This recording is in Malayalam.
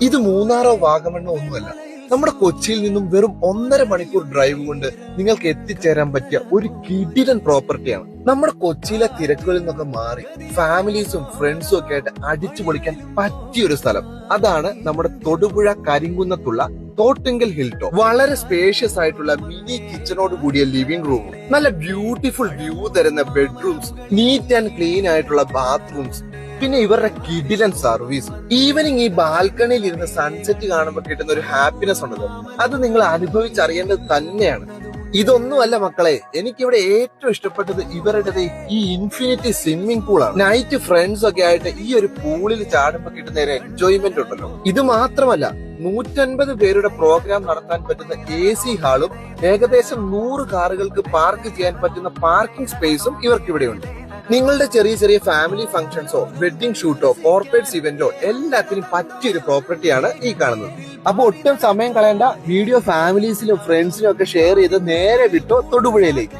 ഇത് മൂന്നാറോ വാഗമണ്ണോ ഒന്നുമല്ല. നമ്മുടെ കൊച്ചിയിൽ നിന്നും വെറും 1.5 മണിക്കൂർ ഡ്രൈവ് കൊണ്ട് നിങ്ങൾക്ക് എത്തിച്ചേരാൻ പറ്റിയ ഒരു കിടിലൻ പ്രോപ്പർട്ടിയാണ്. നമ്മുടെ കൊച്ചിയിലെ തിരക്കുകളിൽ നിന്നൊക്കെ മാറി ഫാമിലീസും ഫ്രണ്ട്സും ഒക്കെ ആയിട്ട് അടിച്ചു പൊളിക്കാൻ പറ്റിയൊരു സ്ഥലം. അതാണ് നമ്മുടെ തൊടുപുഴ കരിങ്കുന്നത്തുള്ള തോട്ടുങ്കൽ ഹിൽ ടോപ്പ്. വളരെ സ്പേഷ്യസ് ആയിട്ടുള്ള മിനി കിച്ചണോട് കൂടിയ ലിവിംഗ് റൂമും നല്ല ബ്യൂട്ടിഫുൾ വ്യൂ തരുന്ന ബെഡ്റൂംസ്, നീറ്റ് ആൻഡ് ക്ലീൻ ആയിട്ടുള്ള ബാത്റൂംസ്, പിന്നെ ഇവരുടെ കിടിലൻ സർവീസ്. ഈവനിങ് ഈ ബാൽക്കണിയിൽ ഇരുന്ന് സൺസെറ്റ് കാണുമ്പോൾ കിട്ടുന്ന ഒരു ഹാപ്പിനെസ് ഉണ്ടല്ലോ, അത് നിങ്ങൾ അനുഭവിച്ചറിയേണ്ടത് തന്നെയാണ്. ഇതൊന്നുമല്ല മക്കളെ, എനിക്കിവിടെ ഏറ്റവും ഇഷ്ടപ്പെട്ടത് ഇവരുടെ ഈ ഇൻഫിനിറ്റി സ്വിമ്മിംഗ് പൂളാണ്. നൈറ്റ് ഫ്രണ്ട്സ് ഒക്കെ ആയിട്ട് ഈ ഒരു പൂളിൽ ചാടുമ്പോൾ കിട്ടുന്ന ഒരു എൻജോയ്മെന്റ് ഉണ്ടല്ലോ. ഇത് മാത്രമല്ല, 150 പേരുടെ പ്രോഗ്രാം നടത്താൻ പറ്റുന്ന AC ഹാളും ഏകദേശം 100 കാറുകൾക്ക് പാർക്ക് ചെയ്യാൻ പറ്റുന്ന പാർക്കിംഗ് സ്പേസും ഇവർക്ക് ഇവിടെയുണ്ട്. നിങ്ങളുടെ ചെറിയ ചെറിയ ഫാമിലി ഫംഗ്ഷൻസോ വെഡിങ് ഷൂട്ടോ കോർപ്പറേറ്റ് ഇവന്റോ എല്ലാത്തിനും പറ്റിയൊരു പ്രോപ്പർട്ടിയാണ് ഈ കാണുന്നത്. അപ്പൊ ഒട്ടും സമയം കളയേണ്ട, വീഡിയോ ഫാമിലീസിലും ഫ്രണ്ട്സിനും ഒക്കെ ഷെയർ ചെയ്ത് നേരെ വിട്ടോ തൊടുപുഴയിലേക്ക്.